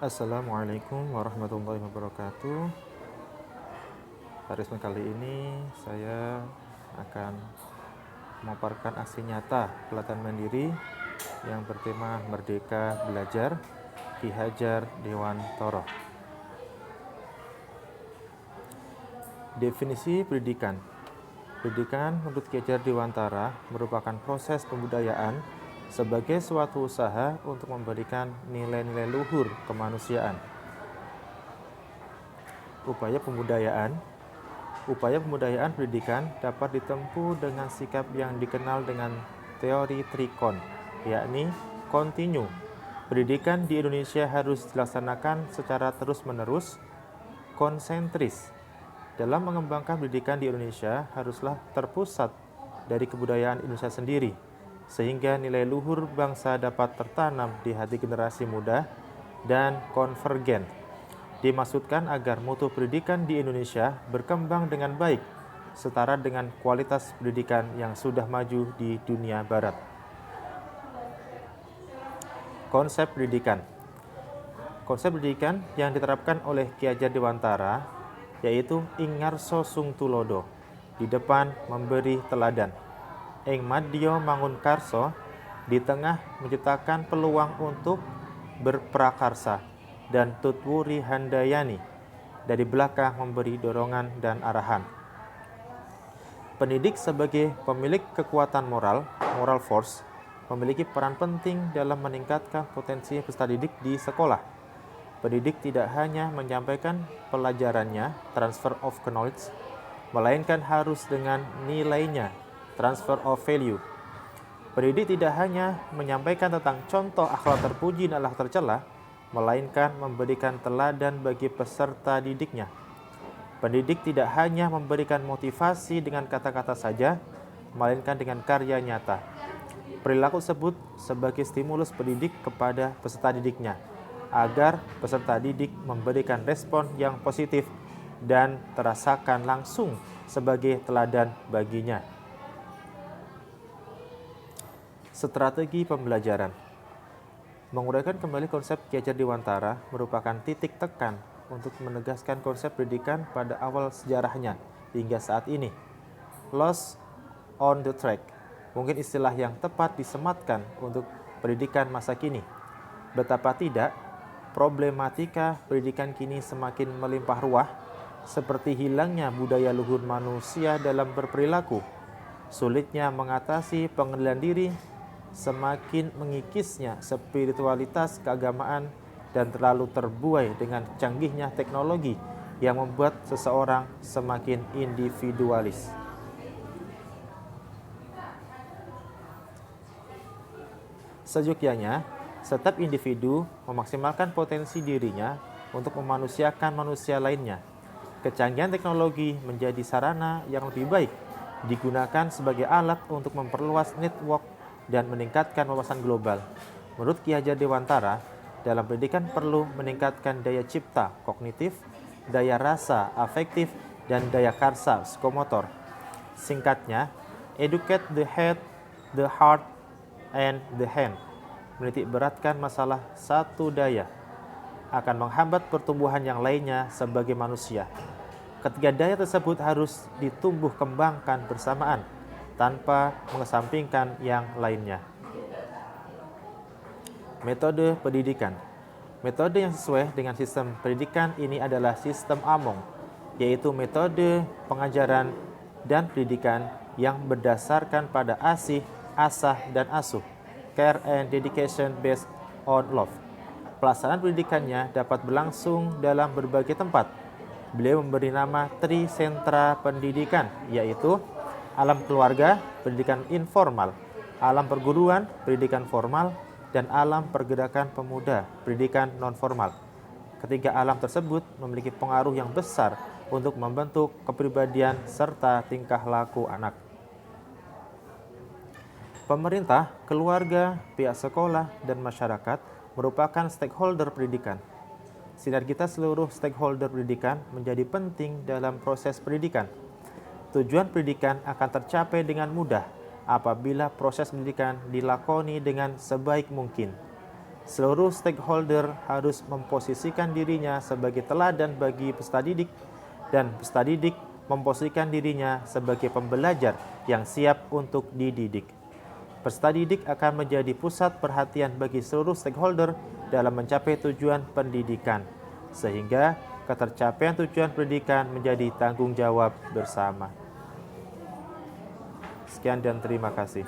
Assalamualaikum warahmatullahi wabarakatuh. Pada kesempatan kali ini saya akan memaparkan aksi nyata pelatihan mandiri yang bertema Merdeka Belajar Ki Hajar Dewantara. Definisi pendidikan. Pendidikan menurut Ki Hajar Dewantara merupakan proses pembudayaan sebagai suatu usaha untuk memberikan nilai-nilai luhur kemanusiaan. Upaya pembudayaan pendidikan dapat ditempuh dengan sikap yang dikenal dengan teori trikon, yakni kontinu. Pendidikan di Indonesia harus dilaksanakan secara terus-menerus, konsentris. Dalam mengembangkan pendidikan di Indonesia haruslah terpusat dari kebudayaan Indonesia sendiri, sehingga nilai luhur bangsa dapat tertanam di hati generasi muda dan konvergen. Dimaksudkan agar mutu pendidikan di Indonesia berkembang dengan baik, setara dengan kualitas pendidikan yang sudah maju di dunia barat. Konsep pendidikan. Konsep pendidikan yang diterapkan oleh Ki Hajar Dewantara yaitu ingarso sung tulodo, di depan memberi teladan. Ing madya mangun karso, di tengah menciptakan peluang untuk berprakarsa, dan tutwuri handayani, dari belakang memberi dorongan dan arahan. Pendidik sebagai pemilik kekuatan moral force, memiliki peran penting dalam meningkatkan potensi peserta didik di sekolah. Pendidik tidak hanya menyampaikan pelajarannya, transfer of knowledge, melainkan harus dengan nilainya, transfer of value. Pendidik tidak hanya menyampaikan tentang contoh akhlak terpuji dan akhlak tercela, melainkan memberikan teladan bagi peserta didiknya. Pendidik tidak hanya memberikan motivasi dengan kata-kata saja, melainkan dengan karya nyata. Perilaku tersebut sebagai stimulus pendidik kepada peserta didiknya, agar peserta didik memberikan respon yang positif dan terasakan langsung sebagai teladan baginya. Strategi pembelajaran. Menguraikan kembali konsep Ki Hajar Dewantara merupakan titik tekan untuk menegaskan konsep pendidikan pada awal sejarahnya hingga saat ini. Lost on the track, mungkin istilah yang tepat disematkan untuk pendidikan masa kini. Betapa tidak, problematika pendidikan kini semakin melimpah ruah, seperti hilangnya budaya luhur manusia dalam berperilaku, sulitnya mengatasi pengendalian diri, semakin mengikisnya spiritualitas keagamaan, dan terlalu terbuai dengan canggihnya teknologi yang membuat seseorang semakin individualis. Seyogyanya, setiap individu memaksimalkan potensi dirinya untuk memanusiakan manusia lainnya. Kecanggihan teknologi menjadi sarana yang lebih baik digunakan sebagai alat untuk memperluas network dan meningkatkan wawasan global. Menurut Ki Hajar Dewantara, dalam pendidikan perlu meningkatkan daya cipta kognitif, daya rasa afektif, dan daya karsa psikomotor. Singkatnya, educate the head, the heart, and the hand. Menitik beratkan masalah satu daya akan menghambat pertumbuhan yang lainnya sebagai manusia. Ketiga daya tersebut harus ditumbuh kembangkan bersamaan tanpa mengesampingkan yang lainnya. Metode pendidikan. Metode yang sesuai dengan sistem pendidikan ini adalah sistem Among, yaitu metode pengajaran dan pendidikan yang berdasarkan pada asih, asah, dan asuh, care and dedication based on love. Pelaksanaan pendidikannya dapat berlangsung dalam berbagai tempat. Beliau memberi nama Tri Sentra Pendidikan, yaitu alam keluarga, pendidikan informal, alam perguruan, pendidikan formal, dan alam pergerakan pemuda, pendidikan non-formal. Ketiga alam tersebut memiliki pengaruh yang besar untuk membentuk kepribadian serta tingkah laku anak. Pemerintah, keluarga, pihak sekolah, dan masyarakat merupakan stakeholder pendidikan. Sinergitas seluruh stakeholder pendidikan menjadi penting dalam proses pendidikan. Tujuan pendidikan akan tercapai dengan mudah apabila proses pendidikan dilakoni dengan sebaik mungkin. Seluruh stakeholder harus memposisikan dirinya sebagai teladan bagi peserta didik, dan peserta didik memposisikan dirinya sebagai pembelajar yang siap untuk dididik. Peserta didik akan menjadi pusat perhatian bagi seluruh stakeholder dalam mencapai tujuan pendidikan, sehingga ketercapaian tujuan pendidikan menjadi tanggung jawab bersama. Sekian dan terima kasih.